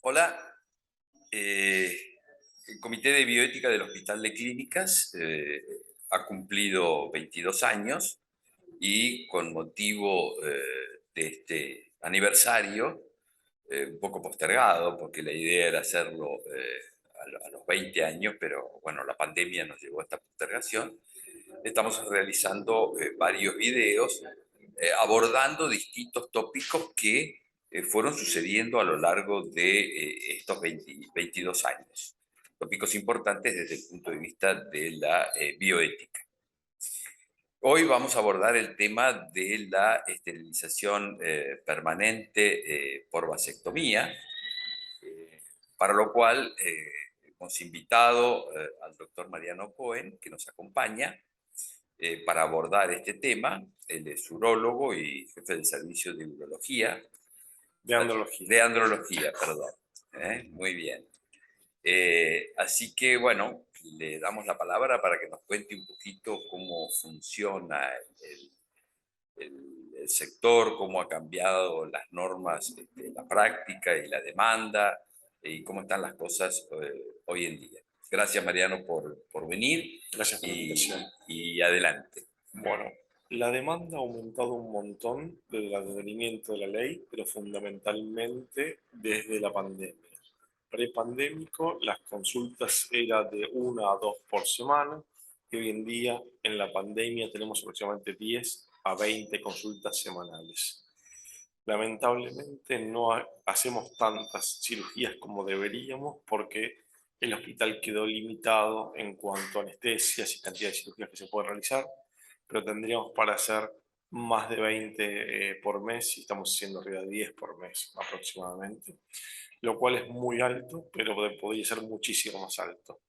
Hola, el Comité de Bioética del Hospital de Clínicas ha cumplido 22 años y con motivo de este aniversario, un poco postergado, porque la idea era hacerlo a los 20 años, pero bueno, la pandemia nos llevó a esta postergación. Estamos realizando varios videos abordando distintos tópicos que fueron sucediendo a lo largo de estos 22 años. Tópicos importantes desde el punto de vista de la bioética. Hoy vamos a abordar el tema de la esterilización permanente por vasectomía, para lo cual hemos invitado al doctor Mariano Cohen, que nos acompaña para abordar este tema. Él es urólogo y jefe del servicio de urología. De andrología. De andrología, perdón. Muy bien. Así que, bueno, le damos la palabra para que nos cuente un poquito cómo funciona el sector, cómo ha cambiado las normas, la práctica y la demanda, y cómo están las cosas hoy en día. Gracias, Mariano, por venir Gracias por la invitación. y adelante. Bueno, la demanda ha aumentado un montón desde el advenimiento de la ley, pero fundamentalmente desde la pandemia. Prepandémico, las consultas eran de 1 a 2 por semana, y hoy en día, en la pandemia, tenemos aproximadamente 10 a 20 consultas semanales. Lamentablemente no hacemos tantas cirugías como deberíamos porque el hospital quedó limitado en cuanto a anestesias y cantidad de cirugías que se puede realizar, pero tendríamos para hacer más de 20 por mes y estamos haciendo arriba de 10 por mes aproximadamente, lo cual es muy alto, pero podría ser muchísimo más alto.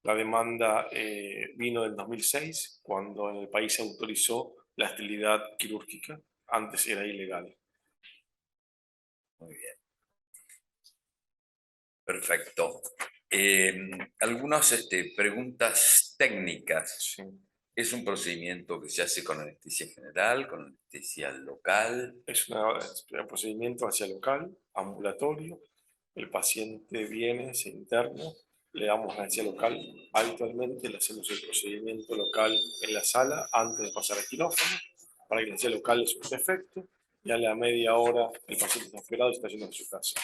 La demanda vino del 2006, cuando en el país se autorizó la esterilidad quirúrgica, antes era ilegal. Muy bien. Perfecto. Algunas preguntas técnicas. Sí. ¿Es un procedimiento que se hace con anestesia general, con anestesia local? Es un procedimiento hacia local, ambulatorio. El paciente viene, se interna, le damos anestesia local. Habitualmente le hacemos el procedimiento local en la sala antes de pasar al quirófano para que la anestesia local surta efecto y a la media hora el paciente está operado y está yendo a su casa.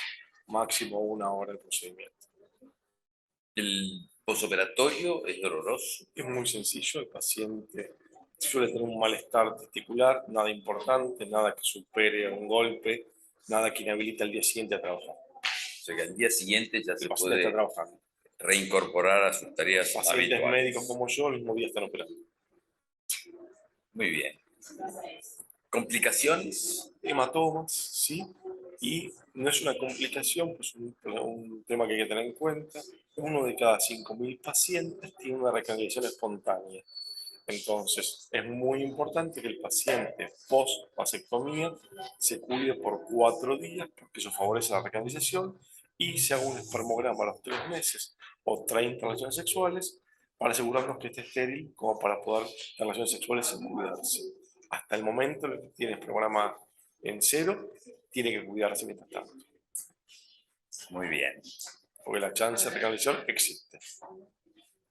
Máximo 1 hora el procedimiento. ¿El posoperatorio es doloroso? Es muy sencillo, el paciente suele tener un malestar testicular, nada importante, nada que supere un golpe, nada que inhabilite al día siguiente a trabajar. O sea que al día siguiente ya El se paciente está puede trabajando. reincorporar a sus tareas Pacientes médicos habituales. como yo el mismo día están operando. Muy bien. ¿Complicaciones? Hematomas, sí, y no es una complicación, pues un tema que hay que tener en cuenta. 1 de cada 5.000 pacientes tiene una recanalización espontánea. Entonces, es muy importante que el paciente post-vasectomía se cuide por 4 días, porque eso favorece la recanalización, y se haga un espermograma a los 3 meses o 30 relaciones sexuales para asegurarnos que esté estéril como para poder tener relaciones sexuales sin cuidarse. Hasta el momento, el que tiene espermograma en cero tiene que cuidarse mientras tanto, Muy bien. porque la chance de recanalización existe.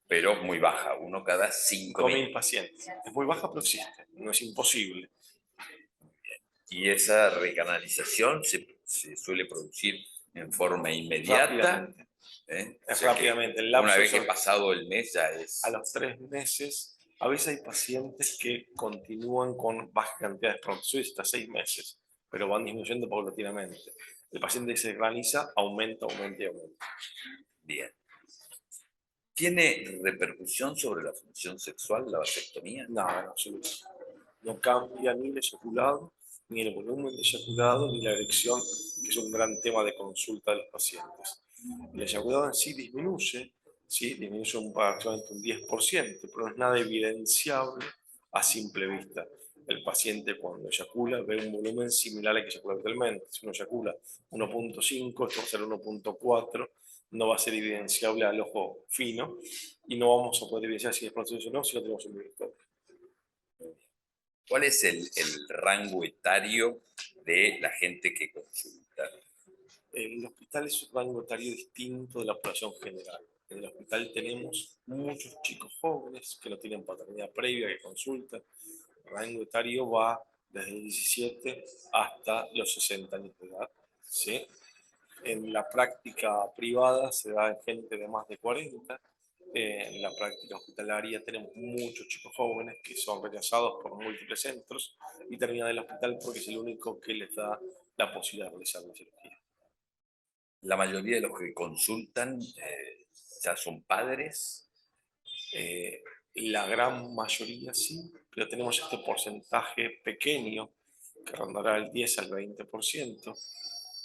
Pero muy baja, uno cada 5.000 5.000. pacientes. Es muy baja, pero existe. No es imposible. Y esa recanalización se suele producir en forma inmediata. Rápidamente. O Es sea que rápidamente. El una lapso vez que son pasado el mes ya a es... los 3 meses. A veces hay pacientes que continúan con baja cantidad de espermatozoides hasta 6 meses, pero van disminuyendo paulatinamente. El paciente que se realiza aumenta, aumenta y aumenta. Bien. ¿Tiene repercusión sobre la función sexual la vasectomía? Nada, en absoluto. No cambia ni el eyaculado, ni el volumen de eyaculado, ni la erección, que es un gran tema de consulta de los pacientes. El eyaculado en sí disminuye, ¿sí? Disminuye aproximadamente un 10%, pero no es nada evidenciable a simple vista. El paciente cuando eyacula ve un volumen similar al que eyacula habitualmente. Si uno eyacula 1.5, esto va a ser 1.4, no va a ser evidenciable al ojo fino y no vamos a poder evidenciar si es proceso o no si no tenemos un microscopio. ¿Cuál es el rango etario de la gente que consulta? El hospital es un rango etario distinto de la población general. En el hospital tenemos muchos chicos jóvenes que no tienen paternidad previa, que consultan. El rango etario va desde 17 hasta los 60 años de edad, ¿sí? En la práctica privada se da en gente de más de 40. En la práctica hospitalaria tenemos muchos chicos jóvenes que son rechazados por múltiples centros y terminan en el hospital porque es el único que les da la posibilidad de realizar la cirugía. La mayoría de los que consultan ya son padres. Eh, la gran mayoría sí, pero tenemos este porcentaje pequeño que rondará el 10 al 20%,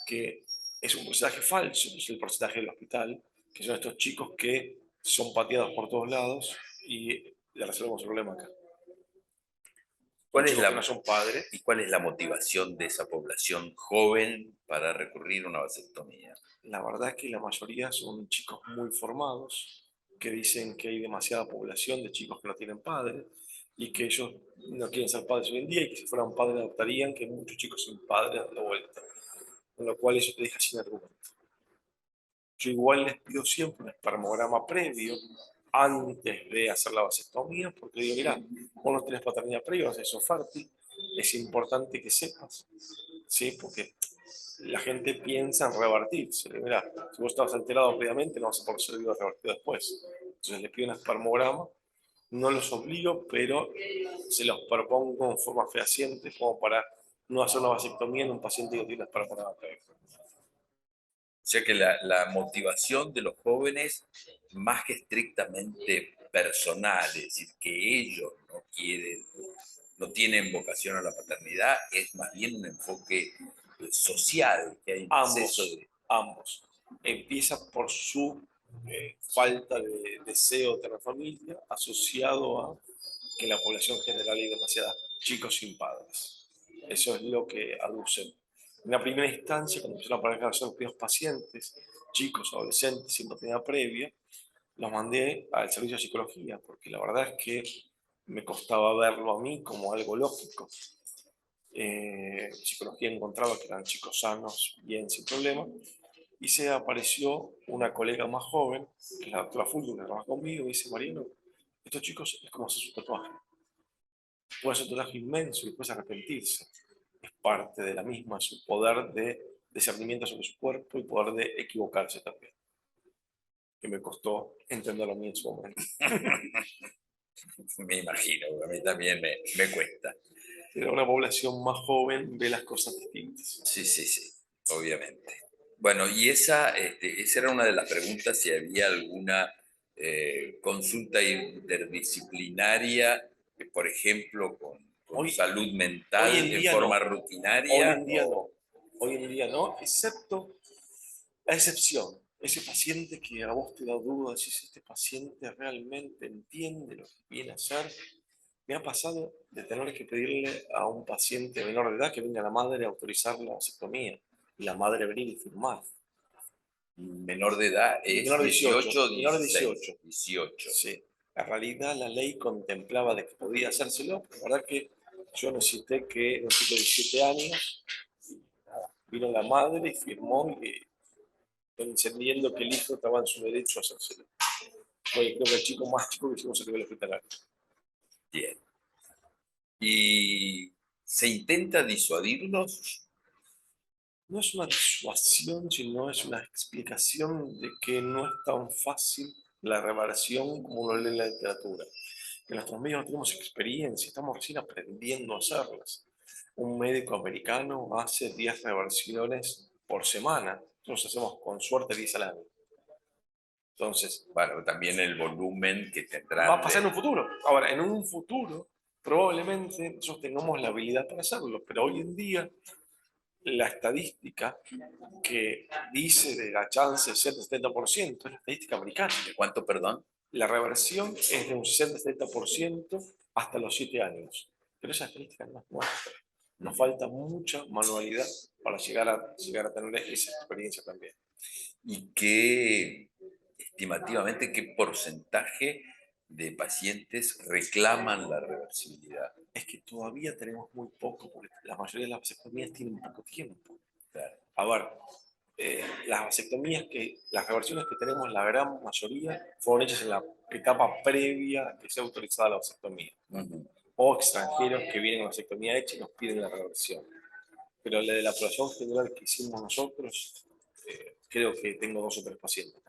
que es un porcentaje falso, que es el porcentaje del hospital, que son estos chicos que son pateados por todos lados y le resolvemos el problema acá. Los ¿Cuál es chicos que no la, son padres, ¿Y cuál es la motivación de esa población joven para recurrir a una vasectomía? la verdad es que la mayoría son chicos muy formados, que dicen que hay demasiada población de chicos que no tienen padres y que ellos no quieren ser padres hoy en día y que si fueran padres adoptarían, que hay muchos chicos sin padres dando vuelta, con lo cual eso te deja sin argumento. Yo igual les pido siempre un espermograma previo antes de hacer la vasectomía, porque digo, mira, vos no tenés paternidad previa, vas a ser fértil, es importante que sepas, ¿sí? Porque la gente piensa en revertirse. Mira, si vos estabas alterado previamente, no vas a poder ser revertido después. Entonces les pido un espermograma, no los obligo, pero se los propongo en forma fehaciente como para no hacer una vasectomía en un paciente que tiene espermograma previo. O sea que la motivación de los jóvenes, más que estrictamente personal, es decir, que ellos no quieren, no tienen vocación a la paternidad, es más bien un enfoque social, que hay un exceso Ambos, de... ambos. Empieza por su falta de deseo de tener familia, asociado a que en la población general hay demasiados chicos sin padres. Eso es lo que aducen. En la primera instancia, cuando empezaron a aparecer los primeros pacientes, chicos, adolescentes, sin paternidad previa, los mandé al servicio de psicología, porque la verdad es que me costaba verlo a mí como algo lógico. Psicología encontraba que eran chicos sanos, bien, sin problema, y se apareció una colega más joven, que es la doctora Fulvio, que trabaja conmigo, y dice, Mariano, estos chicos es como hacer su tatuaje. Puede ser un tatuaje inmenso y después arrepentirse. Es parte de la misma, su poder de discernimiento sobre su cuerpo y poder de equivocarse también. Que me costó entenderlo a mí en su momento. Me imagino, a mí también me cuesta. Pero una población más joven ve las cosas distintas. Sí, sí, sí, obviamente. Bueno, y esa era una de las preguntas, si había alguna consulta interdisciplinaria, por ejemplo, con Hoy, salud hoy mental en en día no. forma Hoy rutinaria en día no. o... Hoy en día no, excepto la excepción. Ese paciente que a vos te da duda si este paciente realmente entiende lo que viene a hacer. Me ha pasado de tener que pedirle a un paciente menor de edad que venga la madre a autorizar la vasectomía y la madre venir y firmar. Menor de edad es Menor de 18, 18 o menor de 16, 18. 18. Sí. En realidad la ley contemplaba de que podía hacérselo, pero la verdad que yo necesité que un chico de 17 años vino la madre y firmó y entendiendo que el hijo estaba en su derecho a hacérselo. Fue creo que el chico más chico que hicimos a nivel hospitalario. Bien. ¿Y se intenta disuadirlos? No es una disuasión, sino es una explicación de que no es tan fácil la reversión como uno lee en la literatura. En nuestros medios no tenemos experiencia, estamos recién aprendiendo a hacerlas. Un médico americano hace 10 reversiones por semana. Nosotros hacemos con suerte 10 al año. Entonces, Bueno, también el volumen que va a tendrán pasar en de... un futuro. Ahora, en un futuro, probablemente nosotros tengamos la habilidad para hacerlo, pero hoy en día la estadística que dice de la chance del 60-70% es la estadística americana. ¿De cuánto, perdón? La reversión es de un 60-70% hasta los 7 años. Pero esa estadística no es nuestra. Nos falta mucha manualidad para llegar a tener esa experiencia también. ¿Y qué, estimativamente, qué porcentaje de pacientes reclaman la reversibilidad? Es que todavía tenemos muy poco, porque la mayoría de las vasectomías tienen poco tiempo. Claro. A ver, las vasectomías las reversiones que tenemos, la gran mayoría, fueron hechas en la etapa previa a que sea autorizada la vasectomía. O extranjeros que vienen con la vasectomía hecha y nos piden la reversión. Pero la de la población general que hicimos nosotros, creo que tengo 2 o 3 pacientes.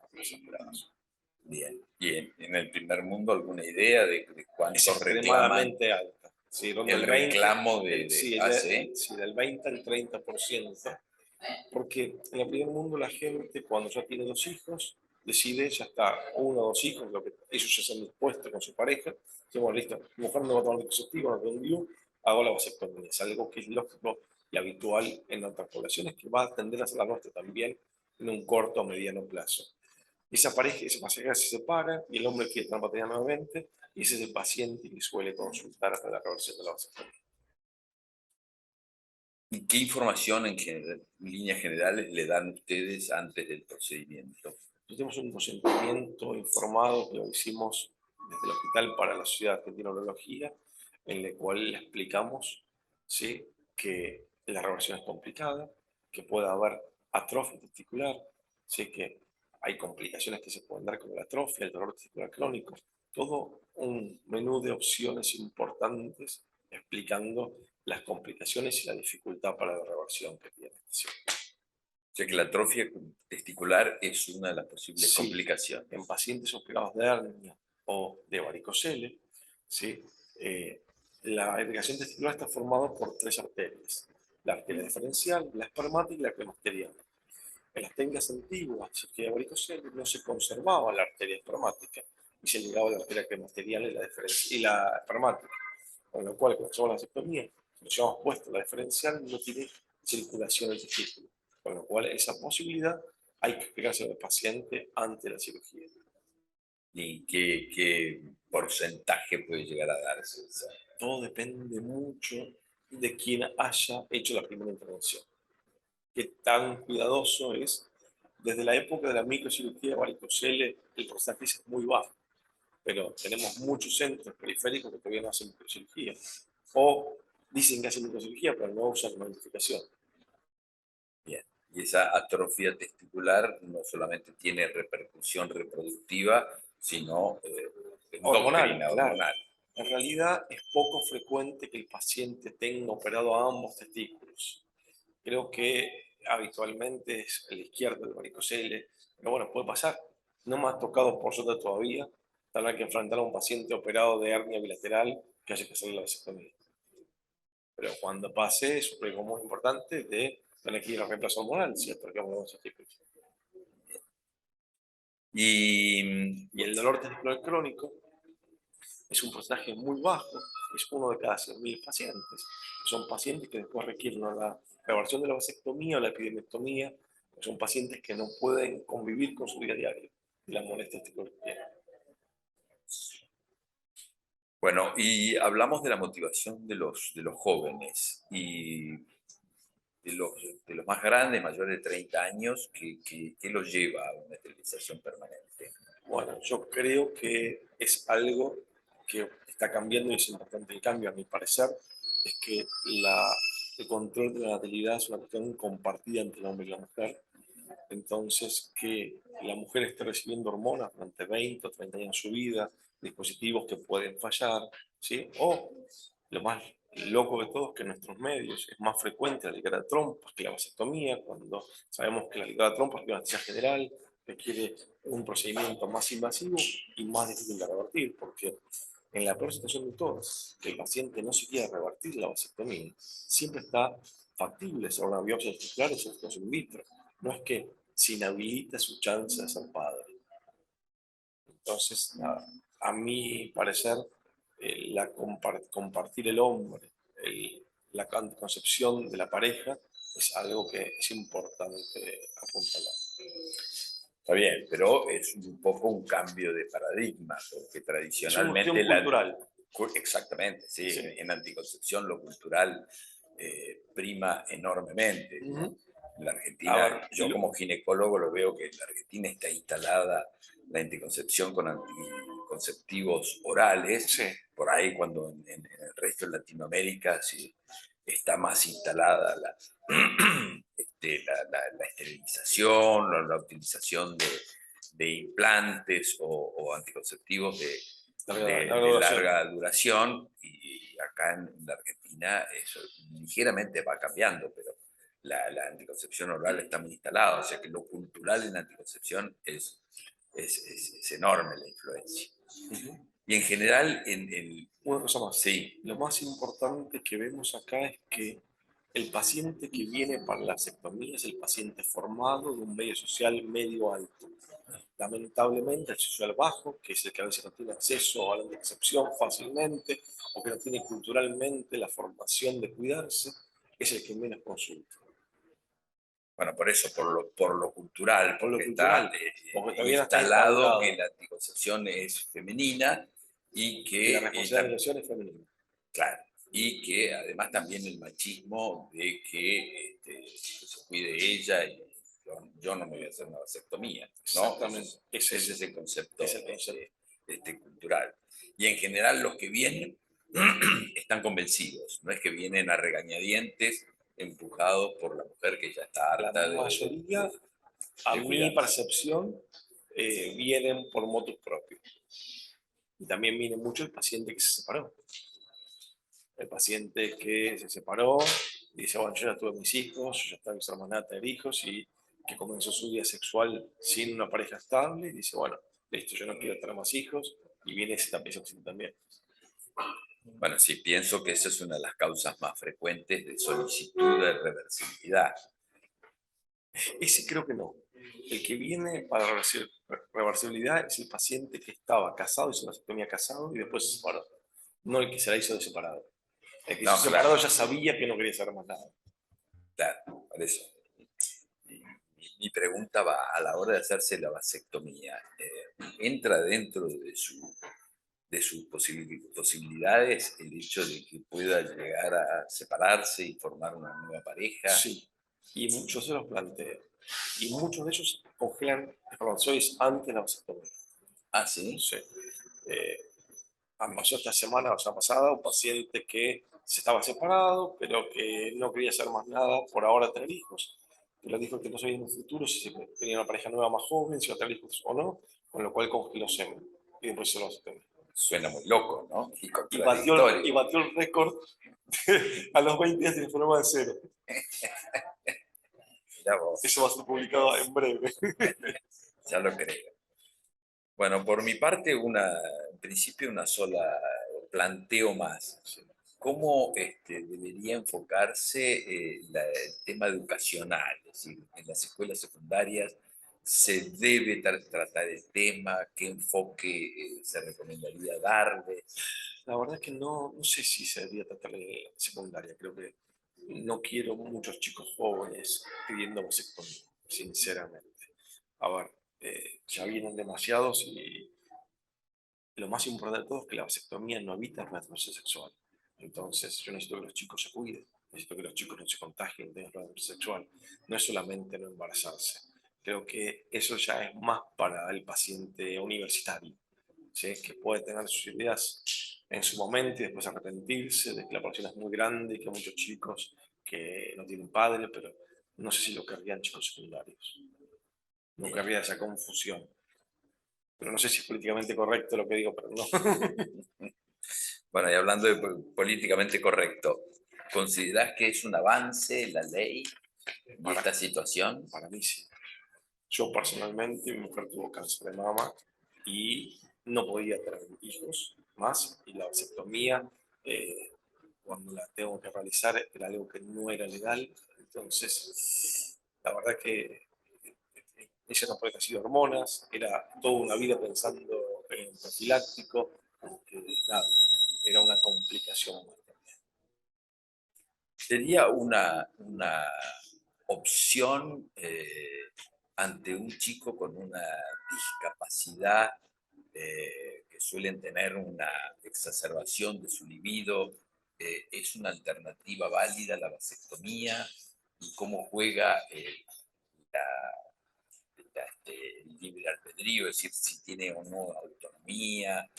Bien. ¿Y en el primer mundo alguna idea de cuánto Es reclaman extremadamente alta. Sí, ronda el 20, reclamo de sí, AC? sí, del 20 al 30%. Porque en el primer mundo la gente, cuando ya tiene 2 hijos, decide, ya está, 1 o 2 hijos, lo que ellos ya se han dispuesto con su pareja, decimos, listo, mi mujer no va a tomar anticonceptivo, no tengo un DIU, hago la vasectomía. Es algo que es lógico y habitual en otras poblaciones, que va a tender a ser la nuestra también en un corto o mediano plazo. Esa pareja se separa y el hombre quiere tener paternidad nuevamente, y ese es el paciente que suele consultar para la reversión de la vasectomía. ¿Y qué información en líneas generales le dan ustedes antes del procedimiento? Tenemos un consentimiento informado que lo hicimos desde el Hospital para la Sociedad Argentina de Urología, en el cual le explicamos, ¿sí?, que la reversión es complicada, que puede haber atrofia testicular, ¿sí?, que hay complicaciones que se pueden dar como la atrofia, el dolor testicular crónico, todo un menú de opciones importantes explicando las complicaciones y la dificultad para la reversión que tiene. ¿Sí? O sea que la atrofia testicular es una de las posibles Sí, complicaciones. en pacientes operados de hernia o de varicocele, ¿sí? La irrigación testicular está formada por 3 arterias: la arteria diferencial, la espermática y la cremasteriana. En las técnicas antiguas de cirugía de varicocele no se conservaba la arteria espermática y se ligaba a la arteria cremasteriana y la espermática, con lo cual cuando hacemos la vasectomía, si nos llevamos puesto la diferencial, no tiene circulación del testículo, con lo cual esa posibilidad hay que explicarse al paciente antes de la cirugía. ¿Y qué porcentaje puede llegar a darse? Todo depende mucho de quien haya hecho la primera intervención. Qué tan cuidadoso es. Desde la época de la microcirugía varicocele, el porcentaje es muy bajo, pero tenemos muchos centros periféricos que todavía no hacen microcirugía. O dicen que hacen microcirugía, pero no usan magnificación. Bien. Y esa atrofia testicular no solamente tiene repercusión reproductiva, sino Hormonal, endocrina, claro. hormonal. En realidad es poco frecuente que el paciente tenga operado a ambos testículos. Creo que habitualmente es el izquierdo del varicocele, pero bueno, puede pasar. No me ha tocado por suerte todavía tener que enfrentar a un paciente operado de hernia bilateral que haya que hacerle la vasectomía. Pero cuando pase, es un riesgo muy importante de tener que ir a reemplazo hormonal si atorcamos los testículos. Y el dolor testicular crónico es un porcentaje muy bajo, es 1 de cada 100.000 pacientes. Son pacientes que después requieren la reversión de la vasectomía o la epidemectomía, son pacientes que no pueden convivir con su día a día y la molestia testicular que tienen. Bueno, y hablamos de la motivación de los jóvenes y de los más grandes, mayores de 30 años, que los lleva a una esterilización permanente. Bueno, yo creo que es algo que está cambiando y es importante el cambio, a mi parecer, es que el control de la natalidad es una cuestión compartida entre el hombre y la mujer. Entonces, que la mujer esté recibiendo hormonas durante 20 o 30 años de su vida, dispositivos que pueden fallar, ¿sí? O lo más loco de todo es que en nuestros medios es más frecuente la ligada de trompas que la vasectomía, cuando sabemos que la ligada de trompas es una anestesia general, requiere un procedimiento más invasivo y más difícil de revertir, porque en la peor situación de todas, que el paciente no se quiera revertir la vasectomía, siempre está factible hacer una biopsia testicular o situación in vitro. No es que se inhabilita su chance de ser padre. Entonces, nada, a mi parecer, compartir el hombre, la concepción de la pareja, es algo que es importante apuntalar. Está bien, pero es un poco un cambio de paradigma, porque Es una cuestión tradicionalmente cultural. Exactamente, sí, Sí. en anticoncepción lo cultural prima enormemente, ¿no? Ujú. En la A ver, Argentina, yo como ginecólogo lo veo que en la Argentina está instalada la anticoncepción con anticonceptivos orales, sí. por ahí cuando en el resto de Latinoamérica sí, está más instalada la esterilización o la utilización de implantes o anticonceptivos de larga duración, y acá en la Argentina eso ligeramente va cambiando, pero la anticoncepción oral está muy instalada, o sea que lo cultural en la anticoncepción es enorme la influencia. Y en general, Una cosa más. sí, Lo más importante que vemos acá es que el paciente que viene para la vasectomía es el paciente formado de un medio social medio alto. Lamentablemente, el social bajo, que es el que a veces no tiene acceso a la anticoncepción fácilmente o que no tiene culturalmente la formación de cuidarse, es el que menos consulta. bueno, por eso, por lo cultural, Por lo porque cultural, está porque todavía no está instalado instaurado que la anticoncepción es femenina y y la que, responsabilidad de la elección es femenina. claro, y que además también el machismo de que se cuide ella y yo no me voy a hacer una vasectomía, ¿no? Exactamente. Ese es el concepto, Es el concepto. cultural. Y en general los que vienen están convencidos, no es que vienen a regañadientes empujados por la mujer que ya está La harta mayoría, a de mi cuidarse. percepción, vienen por motus propios. Y también viene mucho el paciente que se separó. El paciente que se separó y dice, bueno, yo ya tuve mis hijos, yo ya estaba hermanada a tener hijos y que comenzó su vida sexual sin una pareja estable y dice, bueno, listo, yo no quiero tener más hijos y viene ese paciente también. Bueno, sí, pienso que esa es una de las causas más frecuentes de solicitud de reversibilidad. Ese creo que no. El que viene para reversibilidad es el paciente que estaba casado, hizo una vasectomía casado y después se separó. No el que se la hizo de separado. El que No, hizo separado claro, ya sabía que no quería saber más nada. claro, por eso. Mi pregunta va a la hora de hacerse la vasectomía. ¿Entra dentro de sus posibilidades el hecho de que pueda llegar a separarse y formar una nueva pareja? Sí, y muchos se los planteo. Y muchos de ellos congelan espermatozoides antes de la vasectomía. Ah, sí. Sí. Eh, pasó esta semana, o sea, pasada, un paciente que se estaba separado, pero que no quería hacer más nada por ahora tener hijos. Pero dijo que no sabía en un futuro si se tenía una pareja nueva más joven, si iba a tener hijos o no, con lo cual congeló semen. Y después se lo vasectomía. Suena muy loco, ¿no? Y Y contradictorio. batió el récord a los 20 días de forma de cero. Mirá vos, Eso va a ser publicado en breve. ya lo creo. Bueno, por mi parte, en principio una sola planteo más. ¿Cómo debería enfocarse el tema educacional? Es decir, en las escuelas secundarias se debe tratar el tema, qué enfoque se recomendaría darle. La verdad es que no sé si se debería tratar de secundaria. Creo que no quiero muchos chicos jóvenes pidiendo vasectomía, sinceramente. A ver, ya vienen demasiados y lo más importante de todo es que la vasectomía no evita el retroceso sexual. Entonces, yo necesito que los chicos se cuiden, necesito que los chicos no se contagien de retroceso sexual. No es solamente no embarazarse. Creo que eso ya es más para el paciente universitario, ¿sí? Que puede tener sus ideas en su momento y después arrepentirse de que la población es muy grande y que hay muchos chicos que no tienen padre, pero no sé si lo querrían chicos secundarios. No querría esa confusión. Pero no sé si es políticamente correcto lo que digo, pero no. Bueno, y hablando de políticamente correcto, ¿considerás que es un avance la ley en Para, esta situación? para mí sí. Yo personalmente, mi mujer tuvo cáncer de mama y no podía tener hijos más y la vasectomía, cuando la tengo que realizar, era algo que no era legal. Entonces, la verdad que ella no podía recibir hormonas, era toda una vida pensando en profiláctico, porque nada, era una complicación. Sería una opción ante un chico con una discapacidad que suelen tener una exacerbación de su libido. ¿Es una alternativa válida la vasectomía? ¿Y cómo juega el libre albedrío? Es decir, si tiene o no autonomía,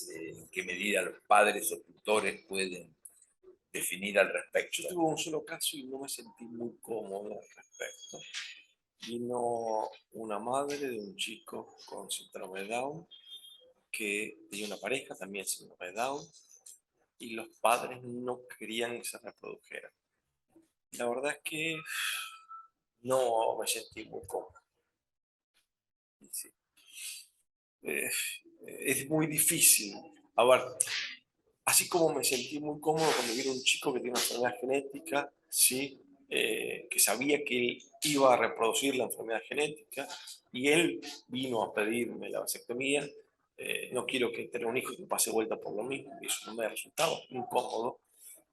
en qué medida los padres o tutores pueden definir al Yo respecto. tuve un solo caso y no me sentí muy cómodo al respecto. Vino una madre de un chico con síndrome de Down que tenía una pareja también síndrome de Down y los padres no querían que se reprodujera. La verdad es que no me sentí muy cómodo. Sí. Eh, es muy difícil. A ver, así como me sentí muy cómodo cuando vi a un chico que tiene una enfermedad genética, ¿sí? Que sabía que él iba a reproducir la enfermedad genética y él vino a pedirme la vasectomía. No quiero que tenga un hijo y que pase vuelta por lo mismo, y eso no me ha resultado incómodo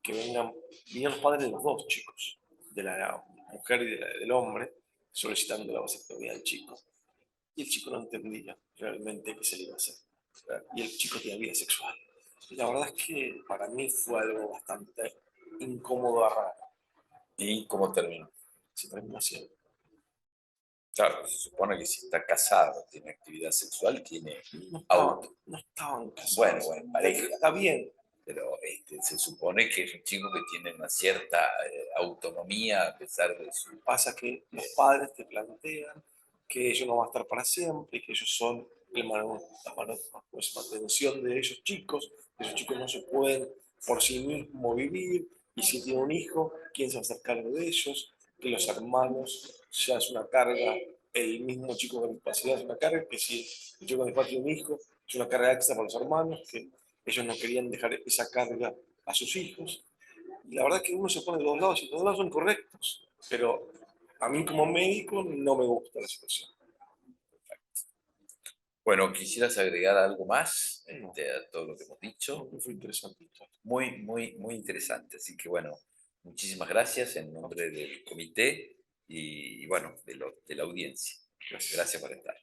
que vinieron los padres de los dos chicos, de la mujer y del hombre, solicitando la vasectomía del chico. Y el chico no entendía realmente qué se le iba a hacer. Y el chico tenía vida sexual. Y la verdad es que para mí fue algo bastante incómodo, raro. ¿Y cómo terminó? Se terminó haciendo. Claro, se supone que si está casado, tiene actividad sexual, tiene No estaban, auto. no estaban casados. Bueno, pareja. Está bien. Pero se supone que es un chico que tiene una cierta autonomía a pesar de su... Pasa que los padres te plantean que ellos no van a estar para siempre, que ellos son pues, mantención de esos chicos no se pueden por sí mismos vivir, y si tiene un hijo, ¿quién se va a hacer cargo de ellos? Que los hermanos ya es una carga, el mismo chico con discapacidad es una carga, que si el chico con discapacidad tiene un hijo, es una carga extra para los hermanos, que ellos no querían dejar esa carga a sus hijos. Y la verdad es que uno se pone de dos lados y los dos lados son correctos, pero a mí como médico no me gusta la situación. Bueno, ¿quisieras agregar algo más No, a todo lo que hemos dicho? fue interesante. Muy interesante. Así que bueno, muchísimas gracias en nombre del comité y bueno, de la audiencia. Gracias. Gracias por estar.